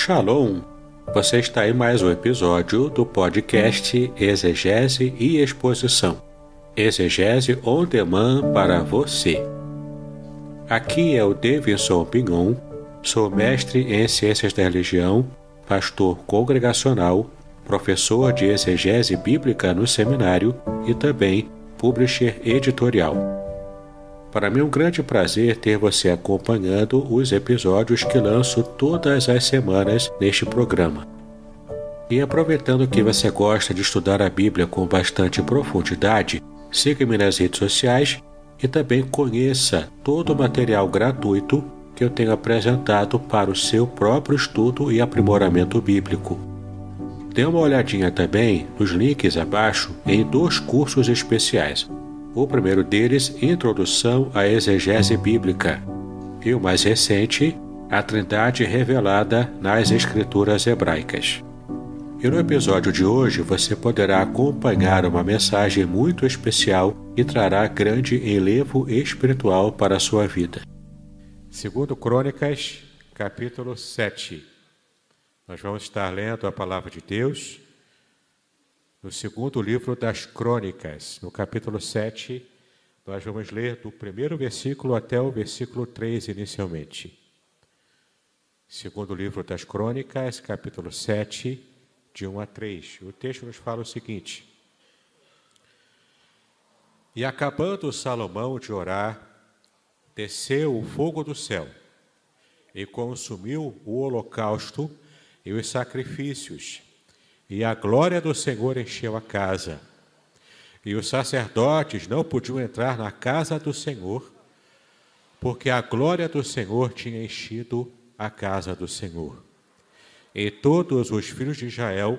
Shalom! Você está em mais um episódio do podcast Exegese e Exposição. Exegese on demand para você. Aqui é o Davidson Pignon, sou mestre em Ciências da Religião, pastor congregacional, professor de exegese bíblica no seminário e também publisher editorial. Para mim é um grande prazer ter você acompanhando os episódios que lanço todas as semanas neste programa. E aproveitando que você gosta de estudar a Bíblia com bastante profundidade, siga-me nas redes sociais e também conheça todo o material gratuito que eu tenho apresentado para o seu próprio estudo e aprimoramento bíblico. Dê uma olhadinha também nos links abaixo em 2 cursos especiais. O primeiro deles, Introdução à Exegese Bíblica, e o mais recente, A Trindade Revelada nas Escrituras Hebraicas. E no episódio de hoje você poderá acompanhar uma mensagem muito especial que trará grande enlevo espiritual para a sua vida. Segundo Crônicas, capítulo 7. Nós vamos estar lendo a palavra de Deus no segundo livro das Crônicas, no capítulo 7, nós vamos ler do primeiro versículo até o versículo 3 inicialmente. Segundo livro das Crônicas, capítulo 7, de 1 a 3. O texto nos fala o seguinte: E acabando Salomão de orar, desceu o fogo do céu e consumiu o holocausto e os sacrifícios, e a glória do Senhor encheu a casa. E os sacerdotes não podiam entrar na casa do Senhor, porque a glória do Senhor tinha enchido a casa do Senhor. E todos os filhos de Israel,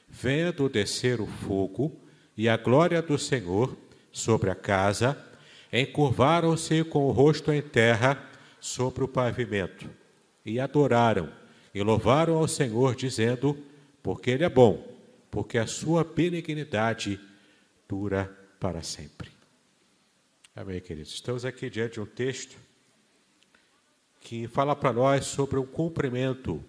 vendo descer o fogo e a glória do Senhor sobre a casa, encurvaram-se com o rosto em terra sobre o pavimento, e adoraram, e louvaram ao Senhor, dizendo: porque Ele é bom, porque a sua benignidade dura para sempre. Amém, queridos? Estamos aqui diante de um texto que fala para nós sobre o cumprimento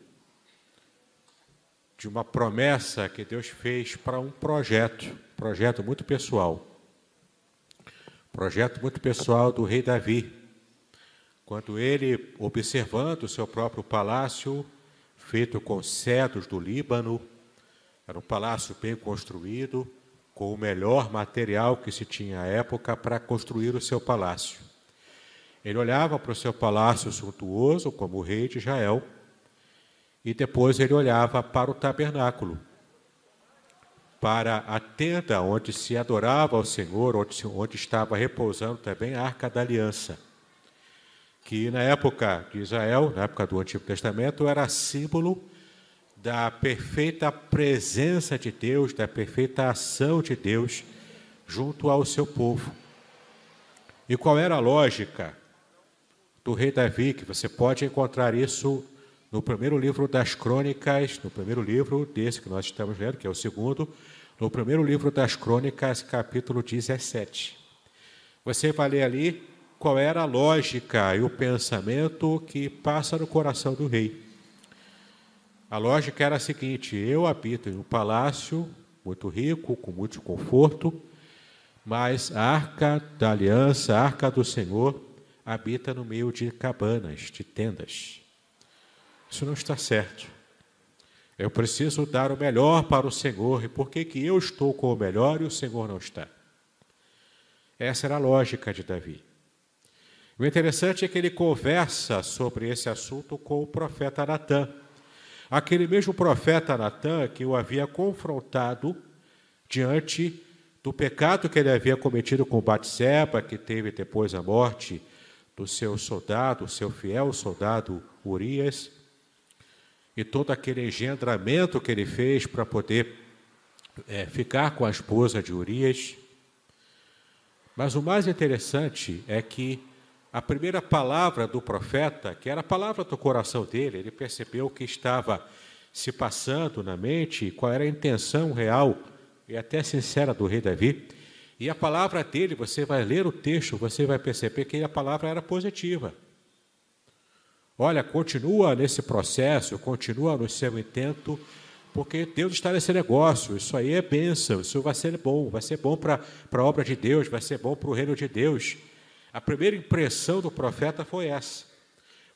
de uma promessa que Deus fez para um projeto muito pessoal. Projeto muito pessoal do rei Davi, quando ele, observando o seu próprio palácio, feito com cedros do Líbano, era um palácio bem construído, com o melhor material que se tinha à época para construir o seu palácio. Ele olhava para o seu palácio suntuoso, como rei de Israel, e depois ele olhava para o tabernáculo, para a tenda onde se adorava ao Senhor, onde estava repousando também a Arca da Aliança, que na época de Israel, na época do Antigo Testamento, era símbolo da perfeita presença de Deus, da perfeita ação de Deus junto ao seu povo. E qual era a lógica do rei Davi, que você pode encontrar isso no primeiro livro das Crônicas, no primeiro livro desse que nós estamos lendo, que é o segundo, no primeiro livro das Crônicas, capítulo 17. Você vai ler ali qual era a lógica e o pensamento que passa no coração do rei. A lógica era a seguinte: eu habito em um palácio muito rico, com muito conforto, mas a Arca da Aliança, a Arca do Senhor, habita no meio de cabanas, de tendas. Isso não está certo. Eu preciso dar o melhor para o Senhor, e por que eu estou com o melhor e o Senhor não está? Essa era a lógica de Davi. O interessante é que ele conversa sobre esse assunto com o profeta Natã. Aquele mesmo profeta Natã que o havia confrontado diante do pecado que ele havia cometido com Batseba, que teve depois a morte do seu soldado, o seu fiel soldado Urias, e todo aquele engendramento que ele fez para poder ficar com a esposa de Urias. Mas o mais interessante é que a primeira palavra do profeta, que era a palavra do coração dele, ele percebeu o que estava se passando na mente, qual era a intenção real e até sincera do rei Davi. E a palavra dele, você vai ler o texto, você vai perceber que a palavra era positiva. olha, continua nesse processo, continua no seu intento, porque Deus está nesse negócio, isso aí é bênção, isso vai ser bom para a obra de Deus, vai ser bom para o reino de Deus. A primeira impressão do profeta foi essa,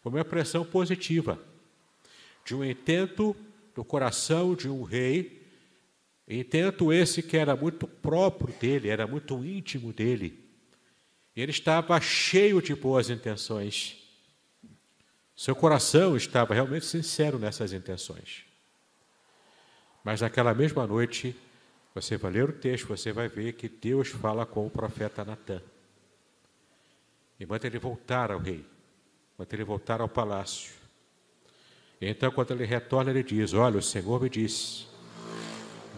foi uma impressão positiva, de um intento do coração de um rei, intento esse que era muito próprio dele, era muito íntimo dele. Ele estava cheio de boas intenções. Seu coração estava realmente sincero nessas intenções. Mas naquela mesma noite, você vai ler o texto, você vai ver que Deus fala com o profeta Natã. E manda ele voltar ao rei, manda ele voltar ao palácio. E então, quando ele retorna, ele diz, olha, o Senhor me disse,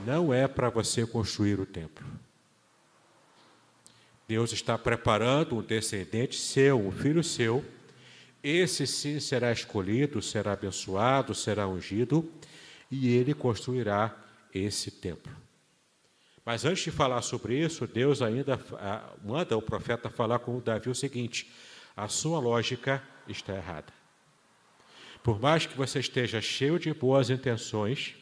não é para você construir o templo. Deus está preparando um descendente seu, um filho seu. Esse sim será escolhido, será abençoado, será ungido, e ele construirá esse templo. Mas antes de falar sobre isso, Deus ainda manda o profeta falar com o Davi o seguinte, a sua lógica está errada. Por mais que você esteja cheio de boas intenções,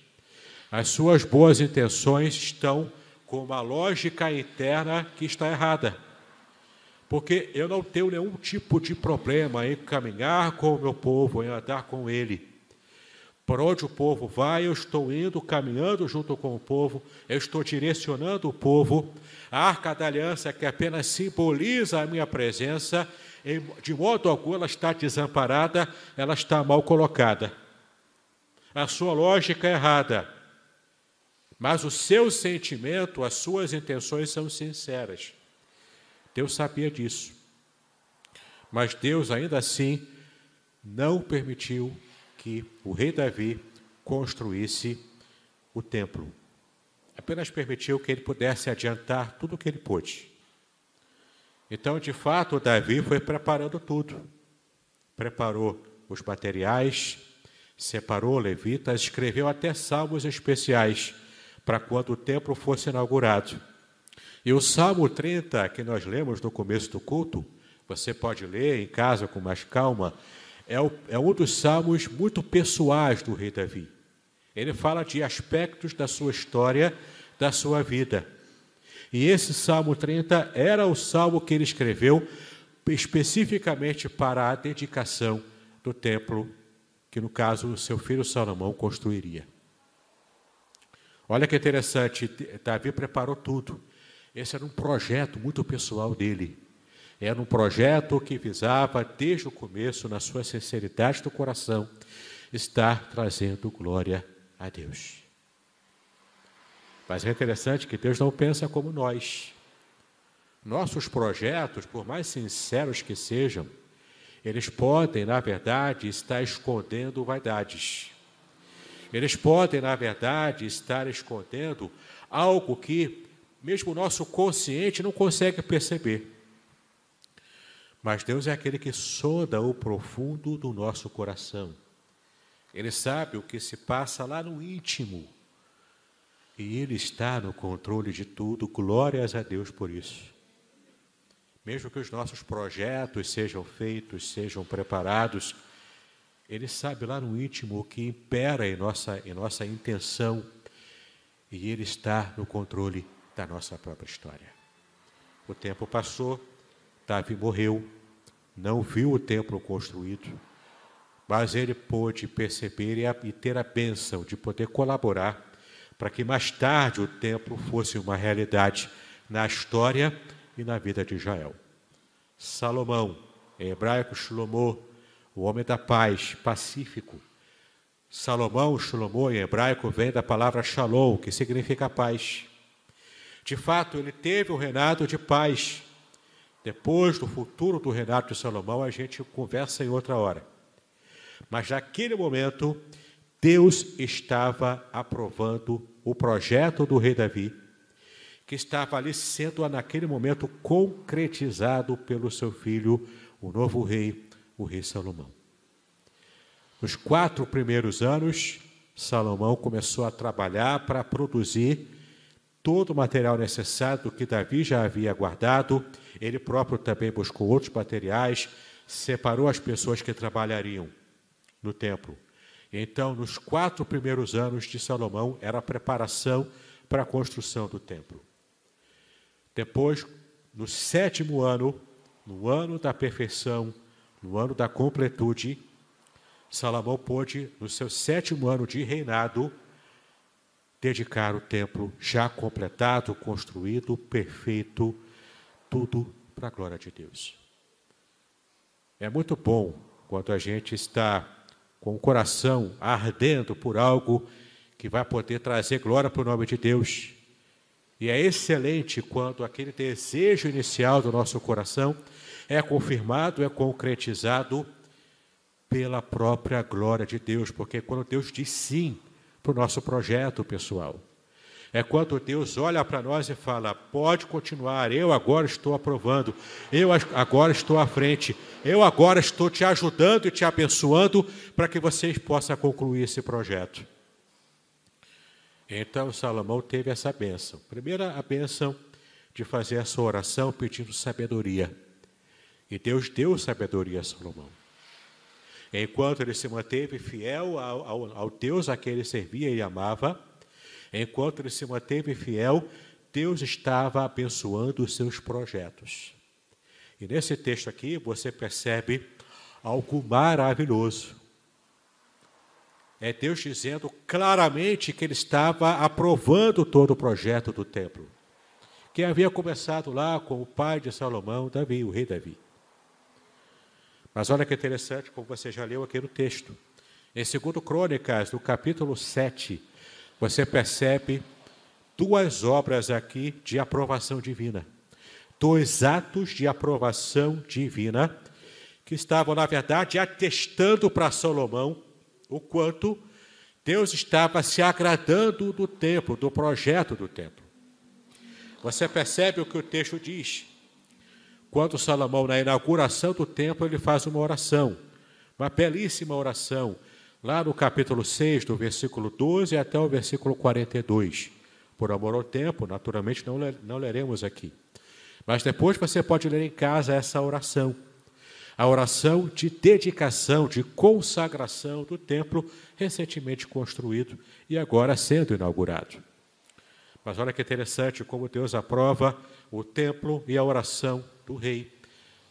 as suas boas intenções estão com uma lógica interna que está errada. Porque eu não tenho nenhum tipo de problema em caminhar com o meu povo, em andar com ele. Por onde o povo vai, eu estou indo, caminhando junto com o povo, eu estou direcionando o povo. A Arca da Aliança, que apenas simboliza a minha presença, de modo algum ela está desamparada, ela está mal colocada. A sua lógica é errada, mas o seu sentimento, as suas intenções são sinceras. Deus sabia disso, mas Deus ainda assim não permitiu que o rei Davi construísse o templo. Apenas permitiu que ele pudesse adiantar tudo o que ele pôde. Então, de fato, Davi foi preparando tudo. Preparou os materiais, separou levitas, escreveu até salmos especiais para quando o templo fosse inaugurado. E o Salmo 30, que nós lemos no começo do culto, você pode ler em casa com mais calma, é um dos salmos muito pessoais do rei Davi. Ele fala de aspectos da sua história, da sua vida. E esse Salmo 30 era o salmo que ele escreveu especificamente para a dedicação do templo, que no caso o seu filho Salomão construiria. Olha que interessante, Davi preparou tudo. Esse era um projeto muito pessoal dele. Era um projeto que visava, desde o começo, na sua sinceridade do coração, estar trazendo glória a Deus. Mas é interessante que Deus não pensa como nós. Nossos projetos, por mais sinceros que sejam, eles podem, na verdade, estar escondendo vaidades. Eles podem, na verdade, estar escondendo algo que mesmo o nosso consciente não consegue perceber. Mas Deus é aquele que sonda o profundo do nosso coração. Ele sabe o que se passa lá no íntimo. E Ele está no controle de tudo. Glórias a Deus por isso. Mesmo que os nossos projetos sejam feitos, sejam preparados, Ele sabe lá no íntimo o que impera em nossa intenção. E Ele está no controle da nossa própria história. O tempo passou. Davi morreu, não viu o templo construído, mas ele pôde perceber e ter a bênção de poder colaborar para que mais tarde o templo fosse uma realidade na história e na vida de Israel. Salomão, em hebraico Shlomo, o homem da paz, pacífico. Salomão, Shlomo, em hebraico, vem da palavra shalom, que significa paz. De fato, ele teve um reinado de paz. Depois do futuro do reinado de Salomão, a gente conversa em outra hora. Mas naquele momento, Deus estava aprovando o projeto do rei Davi, que estava ali sendo, naquele momento, concretizado pelo seu filho, o novo rei, o rei Salomão. Nos 4 primeiros anos, Salomão começou a trabalhar para produzir todo o material necessário do que Davi já havia guardado. Ele próprio também buscou outros materiais, separou as pessoas que trabalhariam no templo. Então, nos 4 primeiros anos de Salomão, era a preparação para a construção do templo. Depois, no 7º ano, no ano da perfeição, no ano da completude, Salomão pôde, no seu 7º ano de reinado, dedicar o templo já completado, construído, perfeito, tudo para a glória de Deus. É muito bom quando a gente está com o coração ardendo por algo que vai poder trazer glória para o nome de Deus. E é excelente quando aquele desejo inicial do nosso coração é confirmado, é concretizado pela própria glória de Deus, porque quando Deus diz sim para o nosso projeto pessoal, é quando Deus olha para nós e fala, pode continuar, eu agora estou aprovando, eu agora estou à frente, eu agora estou te ajudando e te abençoando para que vocês possam concluir esse projeto. Então Salomão teve essa bênção. Primeira, a bênção de fazer essa oração pedindo sabedoria. E Deus deu sabedoria a Salomão. Enquanto ele se manteve fiel ao Deus a quem ele servia e amava, enquanto ele se manteve fiel, Deus estava abençoando os seus projetos. E nesse texto aqui você percebe algo maravilhoso. É Deus dizendo claramente que ele estava aprovando todo o projeto do templo, que havia começado lá com o pai de Salomão, Davi, o rei Davi. Mas olha que interessante, como você já leu aqui no texto. Em 2 Crônicas, no capítulo 7, você percebe 2 obras aqui de aprovação divina. 2 atos de aprovação divina que estavam, na verdade, atestando para Salomão o quanto Deus estava se agradando do templo, do projeto do templo. Você percebe o que o texto diz? Quando Salomão, na inauguração do templo, ele faz uma oração, uma belíssima oração, lá no capítulo 6, do versículo 12 até o versículo 42. Por amor ao tempo, naturalmente não leremos aqui. Mas depois você pode ler em casa essa oração. A oração de dedicação, de consagração do templo recentemente construído e agora sendo inaugurado. Mas olha que interessante como Deus aprova o templo e a oração do rei.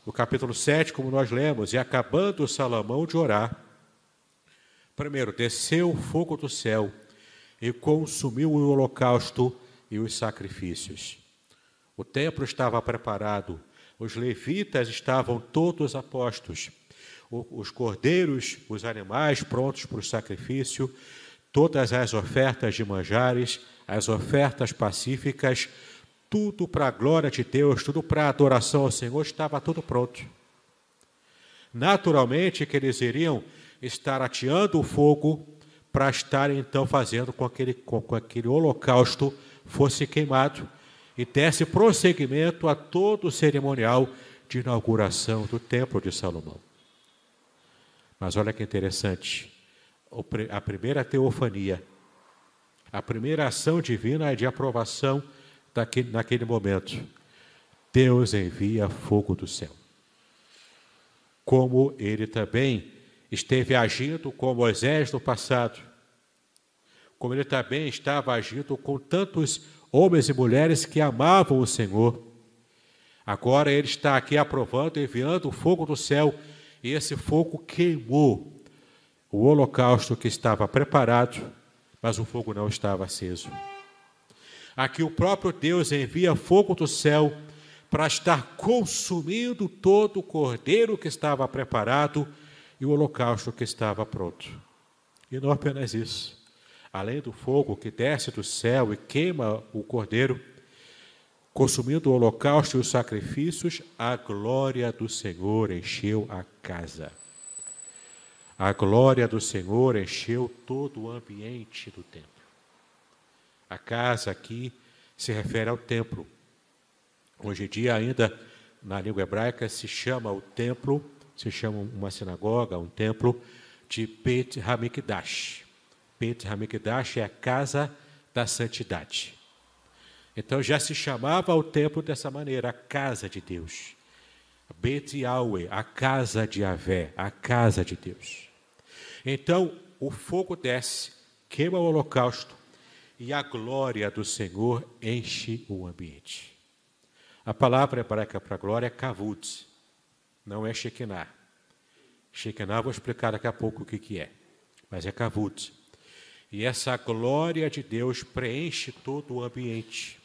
No capítulo 7, como nós lemos, e acabando Salomão de orar, primeiro, desceu o fogo do céu e consumiu o holocausto e os sacrifícios. O templo estava preparado, os levitas estavam todos a postos, os cordeiros, os animais prontos para o sacrifício, todas as ofertas de manjares, as ofertas pacíficas, tudo para a glória de Deus, tudo para a adoração ao Senhor, estava tudo pronto. Naturalmente que eles iriam estar ateando o fogo para estar então fazendo com que aquele holocausto fosse queimado e desse prosseguimento a todo o cerimonial de inauguração do templo de Salomão. Mas olha que interessante, a primeira teofania, a primeira ação divina é de aprovação naquele momento. Deus envia fogo do céu. Como ele também esteve agindo com Moisés no passado, como ele também estava agindo com tantos homens e mulheres que amavam o Senhor. Agora ele está aqui aprovando, enviando o fogo do céu, e esse fogo queimou o holocausto que estava preparado, mas o fogo não estava aceso. Aqui o próprio Deus envia fogo do céu para estar consumindo todo o cordeiro que estava preparado e o holocausto que estava pronto. E não apenas isso. Além do fogo que desce do céu e queima o cordeiro, consumindo o holocausto e os sacrifícios, a glória do Senhor encheu a casa. A glória do Senhor encheu todo o ambiente do templo. A casa aqui se refere ao templo. Hoje em dia ainda, na língua hebraica, se chama o templo, se chama uma sinagoga, um templo, de Beit Hamikdash. Beit Hamikdash é a casa da santidade. Então já se chamava o templo dessa maneira, a casa de Deus. Beit Yahweh, a casa de Yahvé, a casa de Deus. Então o fogo desce, queima o holocausto, e a glória do Senhor enche o ambiente. A palavra hebraica para glória é kavod, não é shekinah. Shekinah vou explicar daqui a pouco o que é, mas é kavod. E essa glória de Deus preenche todo o ambiente.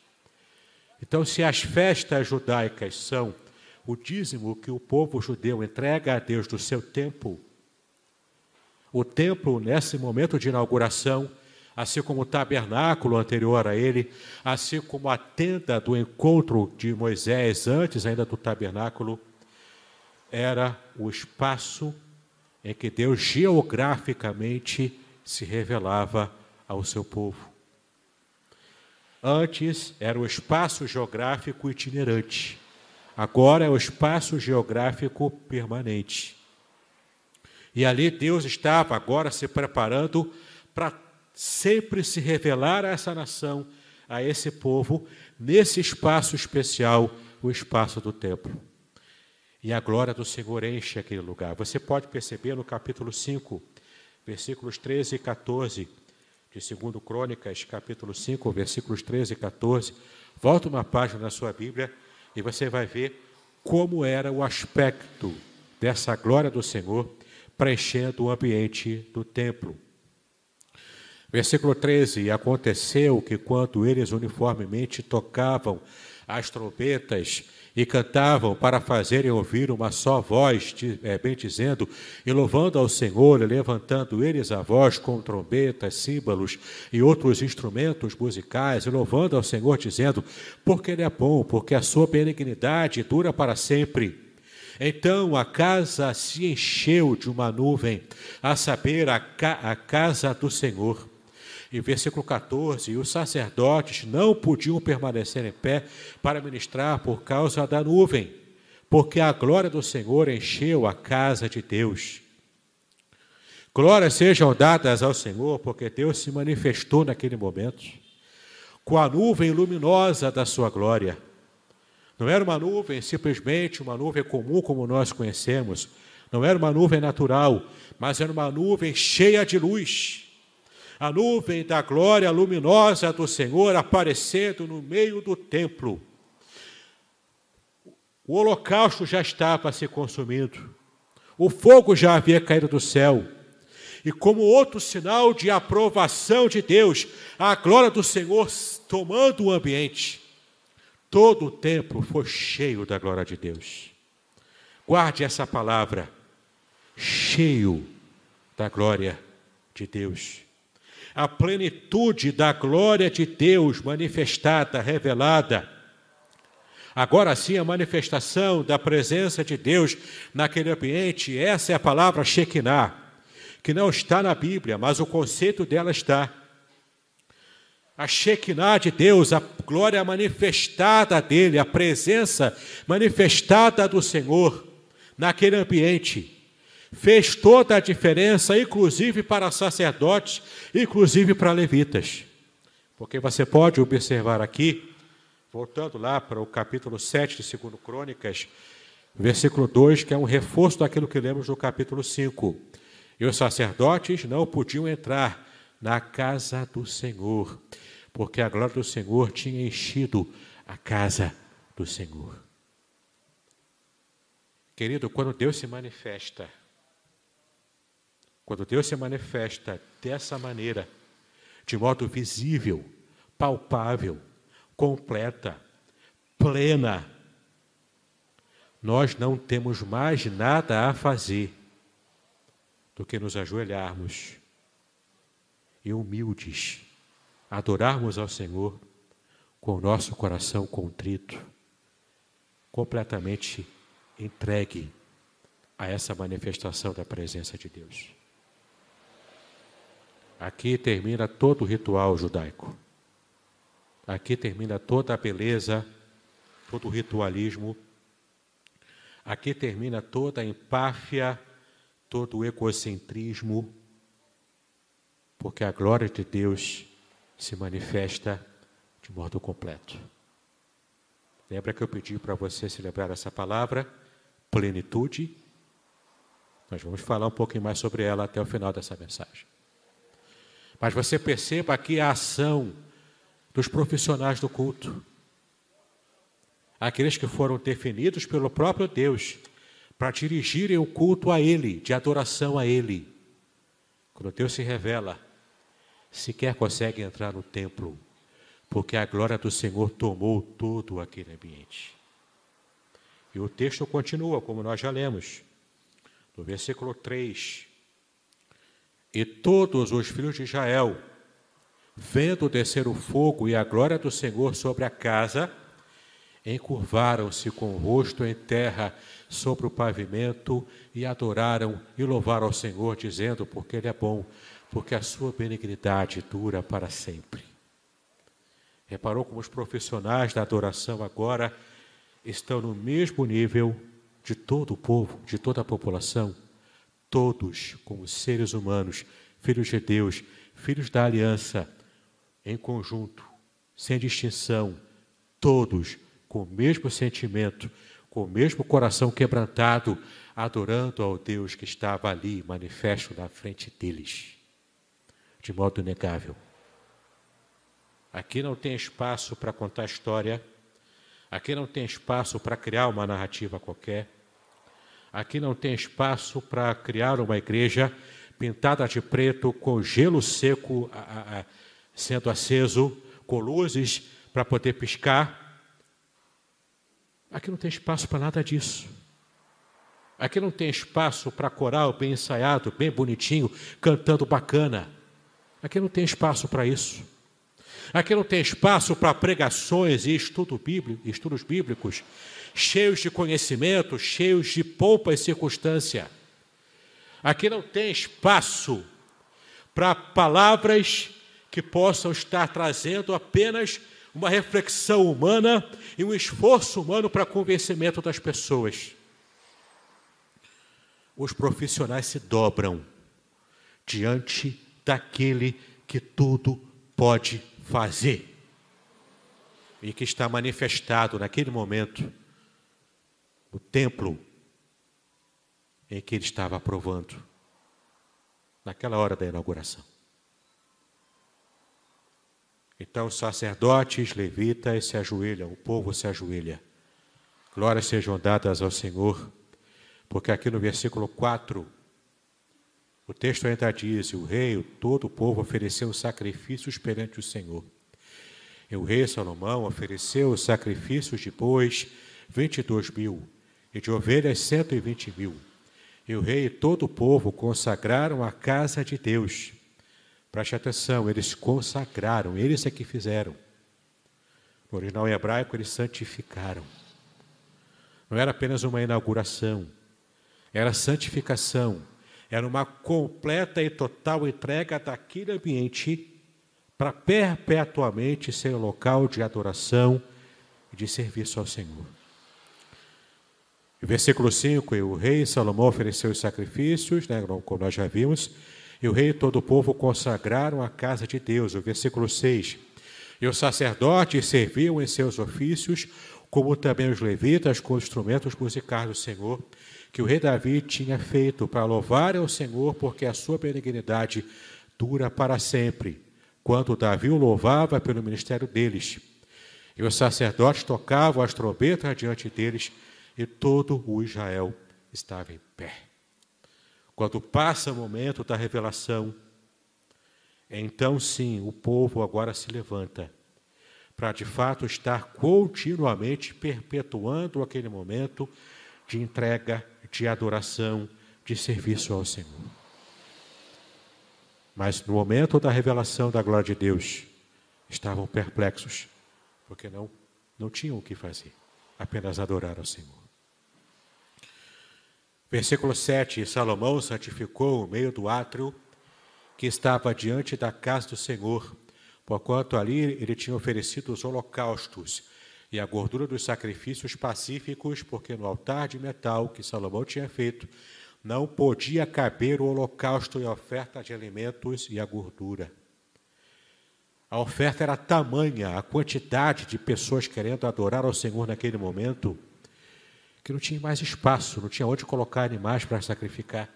Então, se as festas judaicas são o dízimo que o povo judeu entrega a Deus do seu templo, o templo, nesse momento de inauguração, assim como o tabernáculo anterior a ele, assim como a tenda do encontro de Moisés, antes ainda do tabernáculo, era o espaço em que Deus geograficamente se revelava ao seu povo. Antes era o espaço geográfico itinerante, agora é o espaço geográfico permanente. E ali Deus estava agora se preparando para sempre se revelar a essa nação, a esse povo, nesse espaço especial, o espaço do templo. E a glória do Senhor enche aquele lugar. Você pode perceber no capítulo 5, versículos 13 e 14, de 2 Crônicas, capítulo 5, versículos 13 e 14. Volta uma página na sua Bíblia e você vai ver como era o aspecto dessa glória do Senhor preenchendo o ambiente do templo. Versículo 13, e aconteceu que quando eles uniformemente tocavam as trombetas e cantavam para fazerem ouvir uma só voz, bendizendo e louvando ao Senhor, e levantando eles a voz com trombetas, símbolos e outros instrumentos musicais, e louvando ao Senhor, dizendo, porque Ele é bom, porque a sua benignidade dura para sempre. Então a casa se encheu de uma nuvem, a saber, a casa do Senhor. E versículo 14, e os sacerdotes não podiam permanecer em pé para ministrar por causa da nuvem, porque a glória do Senhor encheu a casa de Deus. Glórias sejam dadas ao Senhor, porque Deus se manifestou naquele momento, com a nuvem luminosa da sua glória. Não era uma nuvem, simplesmente uma nuvem comum como nós conhecemos. Não era uma nuvem natural, mas era uma nuvem cheia de luz. A nuvem da glória luminosa do Senhor aparecendo no meio do templo. O holocausto já estava se consumindo. O fogo já havia caído do céu. E como outro sinal de aprovação de Deus, a glória do Senhor tomando o ambiente. Todo o templo foi cheio da glória de Deus. Guarde essa palavra, cheio da glória de Deus. A plenitude da glória de Deus manifestada, revelada. Agora sim, a manifestação da presença de Deus naquele ambiente, essa é a palavra Shekinah, que não está na Bíblia, mas o conceito dela está. A Shekinah de Deus, a glória manifestada dele, a presença manifestada do Senhor naquele ambiente, fez toda a diferença, inclusive para sacerdotes, inclusive para levitas. Porque você pode observar aqui, voltando lá para o capítulo 7 de 2 Crônicas, versículo 2, que é um reforço daquilo que lemos no capítulo 5. E os sacerdotes não podiam entrar na casa do Senhor, porque a glória do Senhor tinha enchido a casa do Senhor. Querido, quando Deus se manifesta dessa maneira, de modo visível, palpável, completa, plena, nós não temos mais nada a fazer do que nos ajoelharmos e humildes, adorarmos ao Senhor com o nosso coração contrito, completamente entregue a essa manifestação da presença de Deus. Aqui termina todo o ritual judaico. Aqui termina toda a beleza, todo o ritualismo. Aqui termina toda a empáfia, todo o egocentrismo, porque a glória de Deus se manifesta de modo completo. Lembra que eu pedi para você celebrar essa palavra? Plenitude Nós vamos falar um pouquinho mais sobre ela até o final dessa mensagem. Mas você perceba aqui a ação dos profissionais do culto. Aqueles que foram definidos pelo próprio Deus para dirigirem o culto a Ele, de adoração a Ele. Quando Deus se revela, sequer consegue entrar no templo, porque a glória do Senhor tomou todo aquele ambiente. E o texto continua, como nós já lemos, no versículo 3. E todos os filhos de Israel, vendo descer o fogo e a glória do Senhor sobre a casa, encurvaram-se com o rosto em terra sobre o pavimento e adoraram e louvaram ao Senhor, dizendo, porque Ele é bom, porque a sua benignidade dura para sempre. Reparou como os profissionais da adoração agora estão no mesmo nível de todo o povo, de toda a população? Todos, como seres humanos, filhos de Deus, filhos da aliança, em conjunto, sem distinção, todos com o mesmo sentimento, com o mesmo coração quebrantado, adorando ao Deus que estava ali, manifesto na frente deles, de modo inegável. Aqui não tem espaço para contar história, aqui não tem espaço para criar uma narrativa qualquer, aqui não tem espaço para criar uma igreja pintada de preto, com gelo seco sendo aceso, com luzes para poder piscar. Aqui não tem espaço para nada disso. Aqui não tem espaço para coral bem ensaiado, bem bonitinho, cantando bacana. Aqui não tem espaço para isso. Aqui não tem espaço para pregações e estudos bíblicos, cheios de conhecimento, cheios de pompa e circunstância. Aqui não tem espaço para palavras que possam estar trazendo apenas uma reflexão humana e um esforço humano para convencimento das pessoas. Os profissionais se dobram diante daquele que tudo pode fazer e que está manifestado naquele momento no templo em que ele estava aprovando, naquela hora da inauguração. Então, sacerdotes, levitas se ajoelham, o povo se ajoelha. Glórias sejam dadas ao Senhor, porque aqui no versículo 4, o texto ainda diz, o rei, todo o povo ofereceu sacrifícios perante o Senhor. E o rei Salomão ofereceu sacrifícios de bois, 22.000, e de ovelhas, 120.000. E o rei e todo o povo consagraram a casa de Deus. Preste atenção, eles consagraram, eles é que fizeram. No original em hebraico, eles santificaram. Não era apenas uma inauguração, era santificação. Era uma completa e total entrega daquele ambiente para perpetuamente ser um local de adoração e de serviço ao Senhor. Versículo 5, e o rei Salomão ofereceu os sacrifícios, como nós já vimos, e o rei e todo o povo consagraram a casa de Deus. O versículo 6, e os sacerdotes serviam em seus ofícios, como também os levitas com instrumentos musicais do Senhor, que o rei Davi tinha feito para louvar ao Senhor, porque a sua benignidade dura para sempre, quando Davi o louvava pelo ministério deles. E os sacerdotes tocavam as trombetas diante deles, e todo o Israel estava em pé. Quando passa o momento da revelação, então sim, o povo agora se levanta, para de fato estar continuamente perpetuando aquele momento de entrega, de adoração, de serviço ao Senhor. Mas no momento da revelação da glória de Deus, estavam perplexos, porque não tinham o que fazer, apenas adorar ao Senhor. Versículo 7, Salomão santificou o meio do átrio que estava diante da casa do Senhor, porquanto ali ele tinha oferecido os holocaustos e a gordura dos sacrifícios pacíficos, porque no altar de metal que Salomão tinha feito, não podia caber o holocausto e a oferta de alimentos e a gordura. A oferta era tamanha, a quantidade de pessoas querendo adorar ao Senhor naquele momento, que não tinha mais espaço, não tinha onde colocar animais para sacrificar.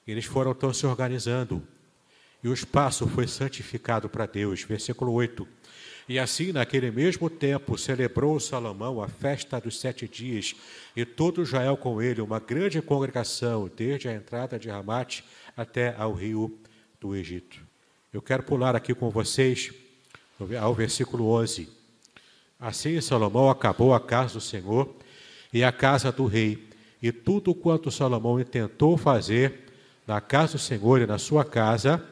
Eles foram então se organizando, e o espaço foi santificado para Deus. Versículo 8. E assim, naquele mesmo tempo, celebrou Salomão a festa dos 7 dias, e todo Israel com ele, uma grande congregação, desde a entrada de Ramate até ao rio do Egito. Eu quero pular aqui com vocês ao versículo 11. Assim Salomão acabou a casa do Senhor e a casa do rei, e tudo quanto Salomão intentou fazer na casa do Senhor e na sua casa,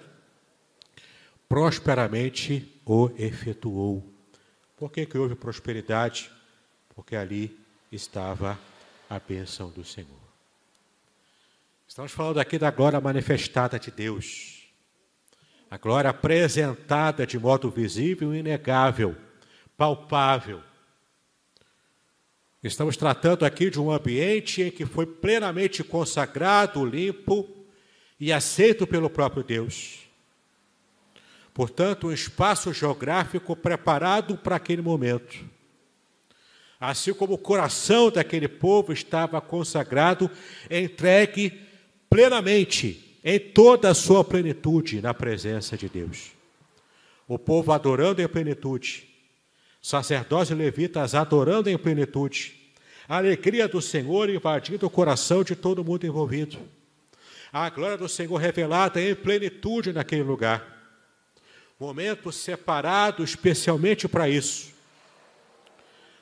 prosperamente o efetuou. Por que houve prosperidade? Porque ali estava a bênção do Senhor. Estamos falando aqui da glória manifestada de Deus. A glória apresentada de modo visível e inegável, palpável. Estamos tratando aqui de um ambiente em que foi plenamente consagrado, limpo e aceito pelo próprio Deus. Portanto, um espaço geográfico preparado para aquele momento. Assim como o coração daquele povo estava consagrado, entregue plenamente, em toda a sua plenitude, na presença de Deus. O povo adorando em plenitude, sacerdotes e levitas adorando em plenitude, a alegria do Senhor invadindo o coração de todo mundo envolvido. A glória do Senhor revelada em plenitude naquele lugar. Momento separado especialmente para isso.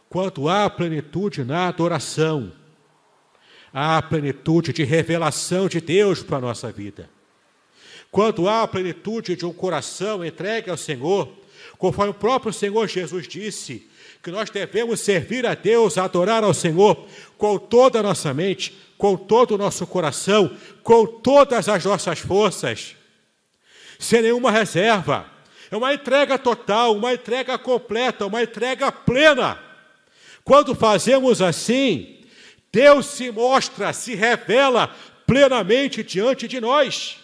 Quando há plenitude na adoração, há plenitude de revelação de Deus para a nossa vida. Quando há plenitude de um coração entregue ao Senhor, conforme o próprio Senhor Jesus disse, que nós devemos servir a Deus, adorar ao Senhor com toda a nossa mente, com todo o nosso coração, com todas as nossas forças, sem nenhuma reserva. É uma entrega total, uma entrega completa, uma entrega plena. Quando fazemos assim, Deus se mostra, se revela plenamente diante de nós.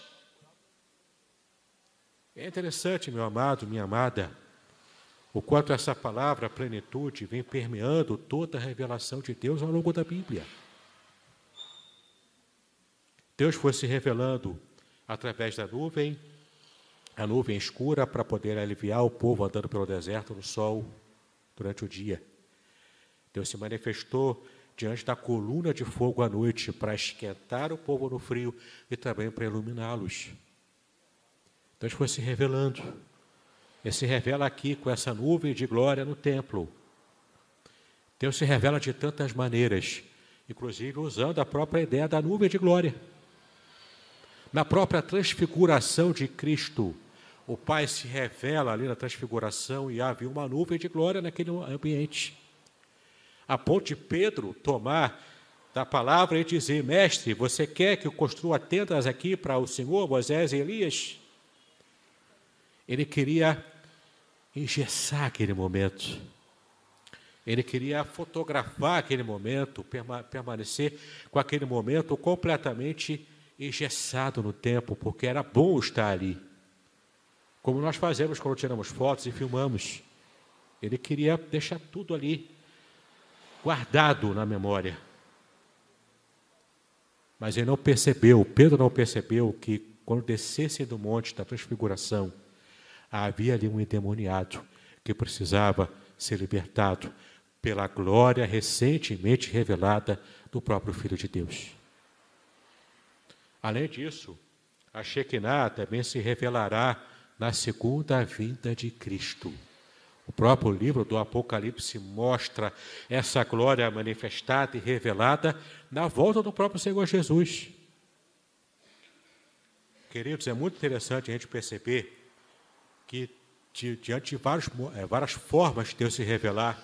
É interessante, meu amado, minha amada, o quanto essa palavra plenitude vem permeando toda a revelação de Deus ao longo da Bíblia. Deus foi se revelando através da nuvem, a nuvem escura para poder aliviar o povo andando pelo deserto no sol durante o dia. Deus se manifestou diante da coluna de fogo à noite para esquentar o povo no frio e também para iluminá-los. Deus foi se revelando. Ele se revela aqui com essa nuvem de glória no templo. Deus se revela de tantas maneiras, inclusive usando a própria ideia da nuvem de glória. Na própria transfiguração de Cristo, o Pai se revela ali na transfiguração e havia uma nuvem de glória naquele ambiente. A ponto de Pedro tomar da palavra e dizer, mestre, você quer que eu construa tendas aqui para o Senhor, Moisés e Elias? Ele queria engessar aquele momento. Ele queria fotografar aquele momento, permanecer com aquele momento completamente engessado no tempo, porque era bom estar ali. Como nós fazemos quando tiramos fotos e filmamos. Ele queria deixar tudo ali, guardado na memória. Mas ele não percebeu, Pedro não percebeu que quando descessem do monte da transfiguração, havia ali um endemoniado que precisava ser libertado pela glória recentemente revelada do próprio Filho de Deus. Além disso, a Shekinah também se revelará na segunda vinda de Cristo. O próprio livro do Apocalipse mostra essa glória manifestada e revelada na volta do próprio Senhor Jesus. Queridos, é muito interessante a gente perceber que, diante de várias formas de Deus se revelar,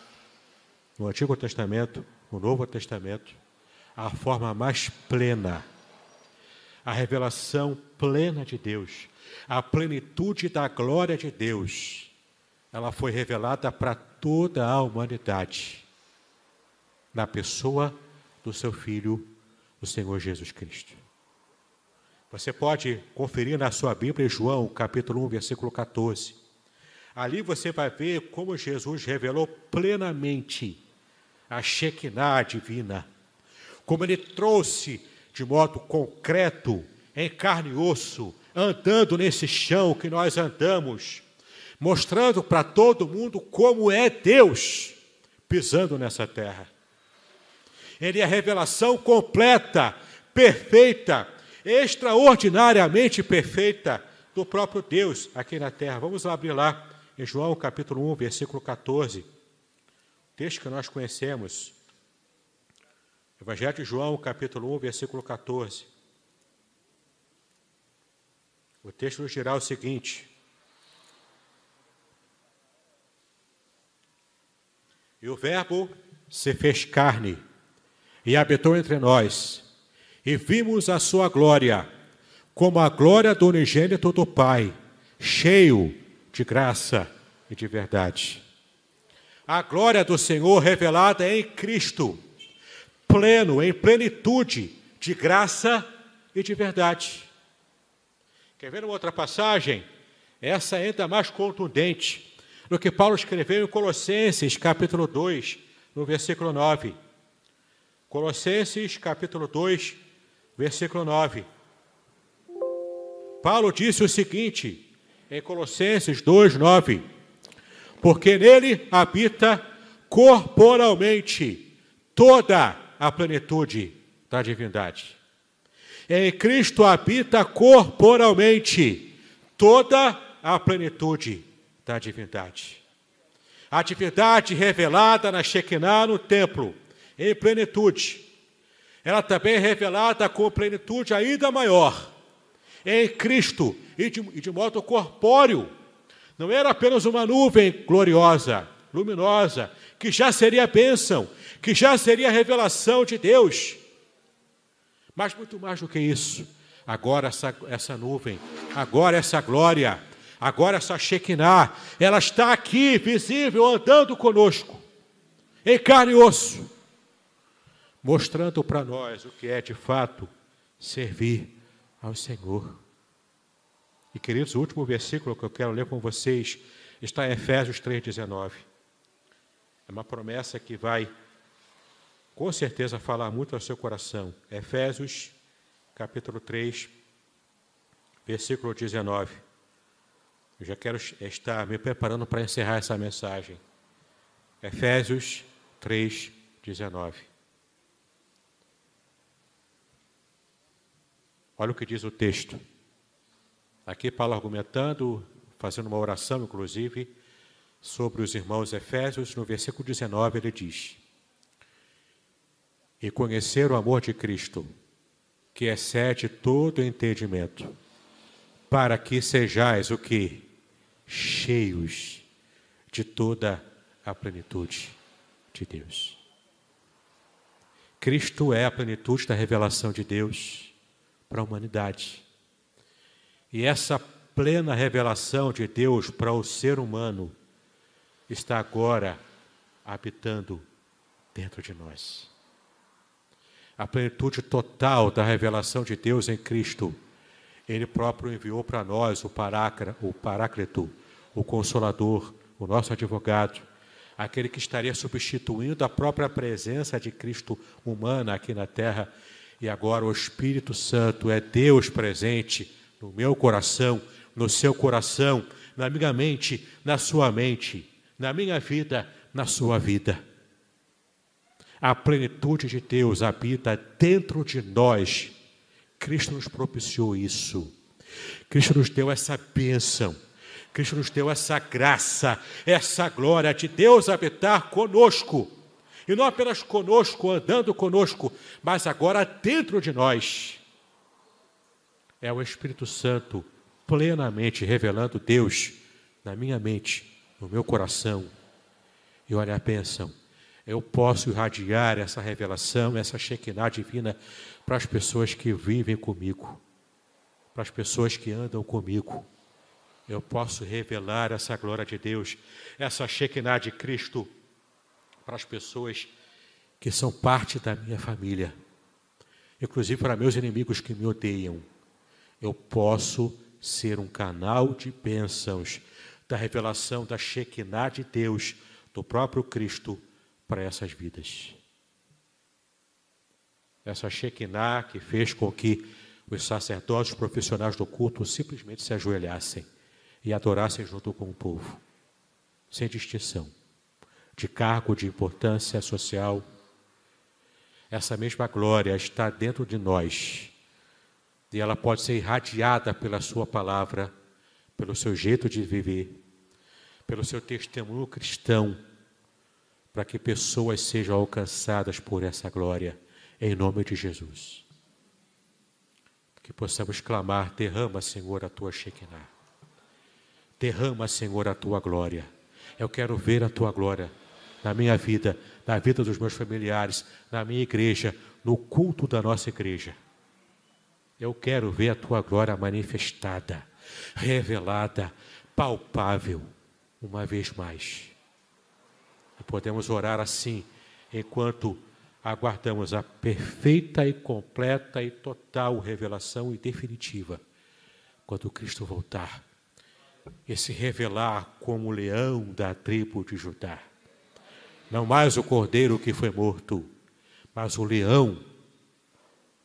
no Antigo Testamento, no Novo Testamento, a forma mais plena, a revelação plena de Deus, a plenitude da glória de Deus, ela foi revelada para toda a humanidade, na pessoa do seu Filho, o Senhor Jesus Cristo. Você pode conferir na sua Bíblia, em João, capítulo 1, versículo 14. Ali você vai ver como Jesus revelou plenamente a Shekinah divina, como ele trouxe de modo concreto, em carne e osso, andando nesse chão que nós andamos, mostrando para todo mundo como é Deus pisando nessa terra. Ele é a revelação completa, perfeita, extraordinariamente perfeita do próprio Deus aqui na terra. Vamos abrir lá em João capítulo 1, versículo 14, texto que nós conhecemos. Evangelho de João, capítulo 1, versículo 14. O texto nos dirá o seguinte: e o Verbo se fez carne e habitou entre nós, e vimos a sua glória, como a glória do unigênito do Pai, cheio de graça e de verdade. A glória do Senhor revelada em Cristo, pleno, em plenitude de graça e de verdade. Quer ver uma outra passagem? Essa ainda mais contundente, no que Paulo escreveu em Colossenses, capítulo 2, no versículo 9. Colossenses, capítulo 2, versículo 9. Paulo disse o seguinte, em Colossenses 2, 9: porque nele habita corporalmente toda a plenitude da divindade. Em Cristo habita corporalmente toda a plenitude da divindade. A divindade revelada na Shekinah, no templo, em plenitude. Ela também é revelada com plenitude ainda maior em Cristo e de modo corpóreo. Não era apenas uma nuvem gloriosa, luminosa, que já seria bênção, que já seria revelação de Deus. Mas muito mais do que isso, agora essa nuvem, agora essa glória, agora essa Shekinah, ela está aqui, visível, andando conosco, em carne e osso, mostrando para nós o que é de fato servir ao Senhor. E queridos, o último versículo que eu quero ler com vocês está em Efésios 3,19. É uma promessa que vai, com certeza, falar muito ao seu coração. Efésios, capítulo 3, versículo 19. Eu já quero estar me preparando para encerrar essa mensagem. Efésios 3, 19. Olha o que diz o texto. Aqui Paulo argumentando, fazendo uma oração, inclusive, sobre os irmãos Efésios. No versículo 19 ele diz: e conhecer o amor de Cristo, que excede todo entendimento, para que sejais o quê? Cheios de toda a plenitude de Deus. Cristo é a plenitude da revelação de Deus para a humanidade. E essa plena revelação de Deus para o ser humano está agora habitando dentro de nós. A plenitude total da revelação de Deus em Cristo, Ele próprio enviou para nós o Paráclito, o Consolador, o nosso advogado, aquele que estaria substituindo a própria presença de Cristo humana aqui na terra. E agora o Espírito Santo é Deus presente no meu coração, no seu coração, na minha mente, na sua mente, na minha vida, na sua vida. A plenitude de Deus habita dentro de nós. Cristo nos propiciou isso. Cristo nos deu essa bênção. Cristo nos deu essa graça, essa glória de Deus habitar conosco. E não apenas conosco, andando conosco, mas agora dentro de nós. É o Espírito Santo plenamente revelando Deus na minha mente, no meu coração. E olha a bênção, eu posso irradiar essa revelação, essa Shekinah divina para as pessoas que vivem comigo, para as pessoas que andam comigo. Eu posso revelar essa glória de Deus, essa Shekinah de Cristo para as pessoas que são parte da minha família, inclusive para meus inimigos que me odeiam. Eu posso ser um canal de bênçãos da revelação da Shekinah de Deus, do próprio Cristo, para essas vidas. Essa Shekinah que fez com que os sacerdotes profissionais do culto simplesmente se ajoelhassem e adorassem junto com o povo, sem distinção de cargo, de importância social. Essa mesma glória está dentro de nós e ela pode ser irradiada pela sua palavra, pelo seu jeito de viver, pelo seu testemunho cristão, para que pessoas sejam alcançadas por essa glória, em nome de Jesus. Que possamos clamar: derrama, Senhor, a tua Shekinah. Derrama, Senhor, a tua glória. Eu quero ver a tua glória na minha vida, na vida dos meus familiares, na minha igreja, no culto da nossa igreja. Eu quero ver a tua glória manifestada, revelada, palpável, uma vez mais. E podemos orar assim, enquanto aguardamos a perfeita e completa e total revelação e definitiva, quando Cristo voltar e se revelar como o leão da tribo de Judá. Não mais o cordeiro que foi morto, mas o leão,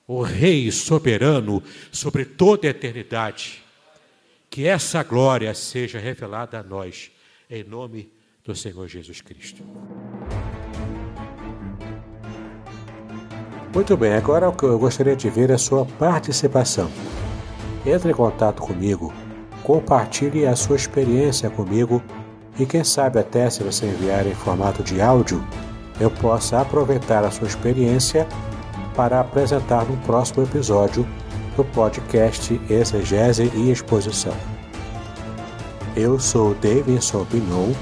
o rei soberano sobre toda a eternidade. Que essa glória seja revelada a nós, em nome do Senhor Jesus Cristo. Muito bem, agora o que eu gostaria de ver é a sua participação. Entre em contato comigo, compartilhe a sua experiência comigo e quem sabe até se você enviar em formato de áudio, eu possa aproveitar a sua experiência para apresentar no próximo episódio do podcast Exegese e Exposição. Eu sou Davidson Pignon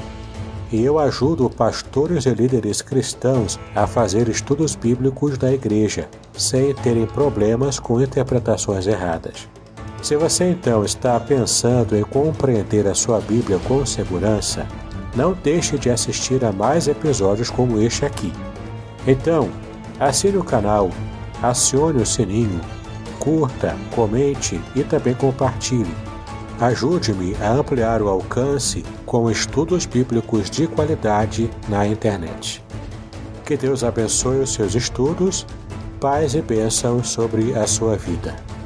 e eu ajudo pastores e líderes cristãos a fazer estudos bíblicos da igreja, sem terem problemas com interpretações erradas. Se você então está pensando em compreender a sua Bíblia com segurança, não deixe de assistir a mais episódios como este aqui. Então, assine o canal, acione o sininho, curta, comente e também compartilhe. Ajude-me a ampliar o alcance com estudos bíblicos de qualidade na internet. Que Deus abençoe os seus estudos, paz e bênçãos sobre a sua vida.